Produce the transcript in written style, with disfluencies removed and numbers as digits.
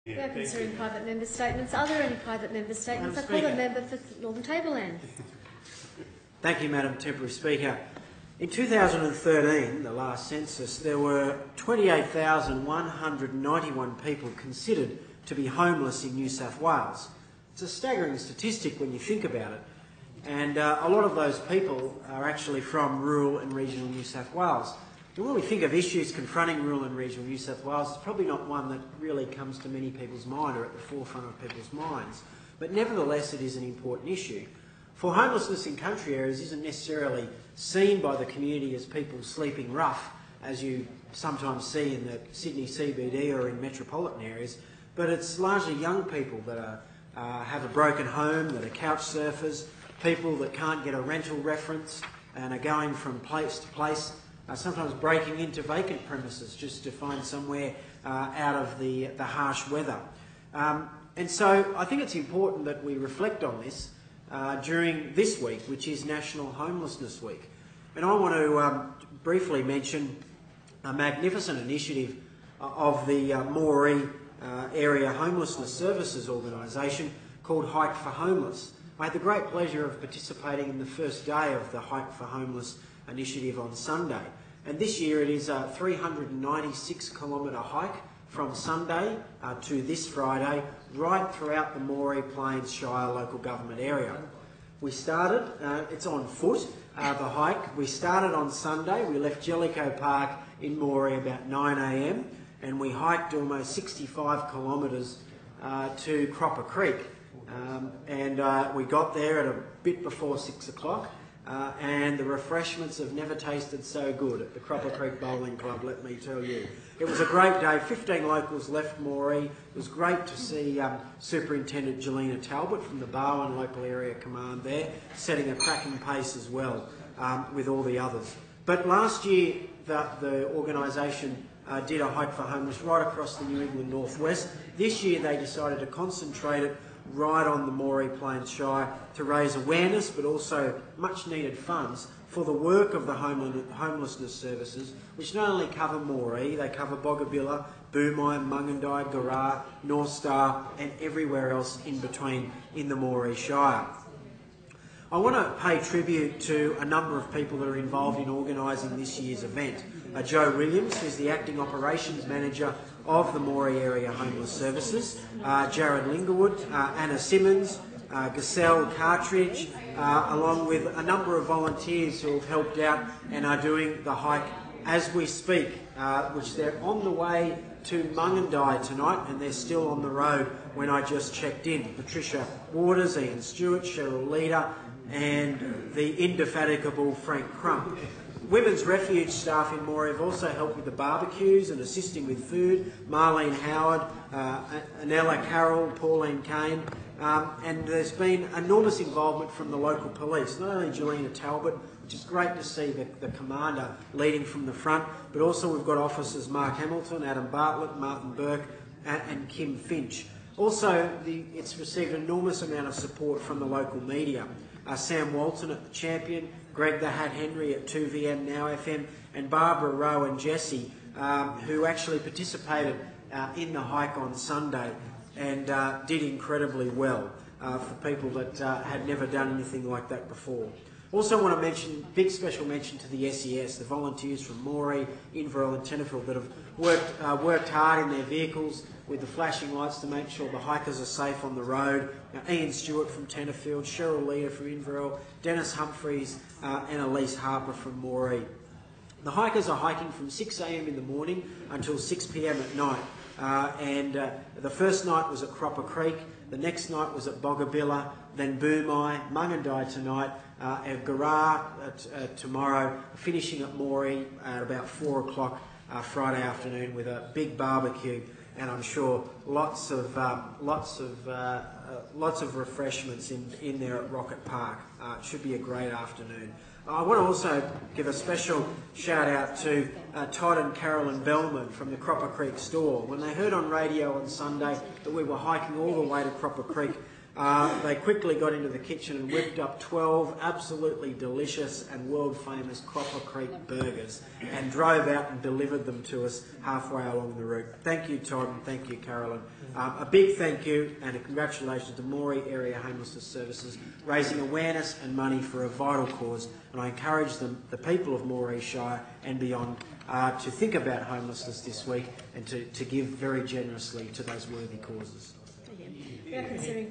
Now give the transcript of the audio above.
The Opens are in private member statements. Are there any private member statements? I call the member for Northern Tableland. Thank you, Madam Temporary Speaker. In 2013, the last census, there were 28,191 people considered to be homeless in New South Wales. It's a staggering statistic when you think about it. And a lot of those people are actually from rural and regional New South Wales. And when we think of issues confronting rural and regional New South Wales, it's probably not one that really comes to many people's mind or at the forefront of people's minds. But nevertheless, it is an important issue. For homelessness in country areas isn't necessarily seen by the community as people sleeping rough, as you sometimes see in the Sydney CBD or in metropolitan areas, but it's largely young people that have a broken home, that are couch surfers, people that can't get a rental reference and are going from place to place, sometimes breaking into vacant premises just to find somewhere out of the harsh weather. And so I think it's important that we reflect on this during this week, which is National Homelessness Week. And I want to briefly mention a magnificent initiative of the MOREE Area Homelessness Services organisation called Hike for Homeless. I had the great pleasure of participating in the first day of the Hike for Homeless initiative on Sunday. And this year it is a 396-kilometre hike from Sunday to this Friday, right throughout the MOREE Plains Shire local government area. We started, it's on foot, the hike. We started on Sunday. We left Jellicoe Park in MOREE about 9 a.m. and we hiked almost 65 kilometres to Cropper Creek. We got there at a bit before 6 o'clock. And the refreshments have never tasted so good at the Cropper Creek Bowling Club, let me tell you. It was a great day. 15 locals left MOREE. It was great to see Superintendent Jelena Talbot from the Barwon Local Area Command there, setting a cracking pace as well with all the others. But last year, the organisation did a Hike for Homeless right across the New England Northwest. This year, they decided to concentrate it right on the MOREE Plains Shire to raise awareness but also much needed funds for the work of the homelessness services, which not only cover MOREE, they cover Boggabilla, Boomai, Mungandai, Garra, North Star and everywhere else in between in the MOREE Shire. I want to pay tribute to a number of people that are involved in organising this year's event. Joe Williams, who's the Acting Operations Manager of the MOREE Area Homeless Services, Jared Lingerwood, Anna Simmons, Giselle Cartridge, along with a number of volunteers who have helped out and are doing the hike as we speak, which they're on the way to Mungandai tonight and they're still on the road when I just checked in. Patricia Waters, Ian Stewart, Cheryl Leader and the indefatigable Frank Crump. Women's Refuge staff in MOREE have also helped with the barbecues and assisting with food. Marlene Howard, Anella Carroll, Pauline Kane, and there's been enormous involvement from the local police, not only Jelena Talbot, which is great to see the commander leading from the front, but also we've got officers Mark Hamilton, Adam Bartlett, Martin Burke and Kim Finch. Also, it's received an enormous amount of support from the local media. Sam Walton at the Champion, Greg the Hat Henry at 2VM Now FM, and Barbara Rowe and Jesse, who actually participated in the hike on Sunday and did incredibly well for people that had never done anything like that before. Also want to mention, big special mention to the SES, the volunteers from MOREE, Inverell and Tenterfield that have worked hard in their vehicles with the flashing lights to make sure the hikers are safe on the road. Ian Stewart from Tenterfield, Cheryl Leader from Inverell, Dennis Humphreys and Elise Harper from MOREE. The hikers are hiking from 6 a.m. in the morning until 6 p.m. at night. The first night was at Cropper Creek, the next night was at Boggabilla, then Boomai, Mungandai tonight, and Garra tomorrow, finishing at MOREE at about 4 o'clock Friday afternoon with a big barbecue, and I'm sure lots of refreshments in there at Rocket Park. It should be a great afternoon. I want to also give a special shout out to Todd and Carolyn Bellman from the Cropper Creek store. When they heard on radio on Sunday that we were hiking all the way to Cropper Creek, They quickly got into the kitchen and whipped up 12 absolutely delicious and world-famous Cropper Creek burgers and drove out and delivered them to us halfway along the route. Thank you, Todd, and thank you, Carolyn. A big thank you and a congratulations to MOREE Area Homelessness Services, raising awareness and money for a vital cause, and I encourage the people of MOREE Shire and beyond to think about homelessness this week and to give very generously to those worthy causes. We are considering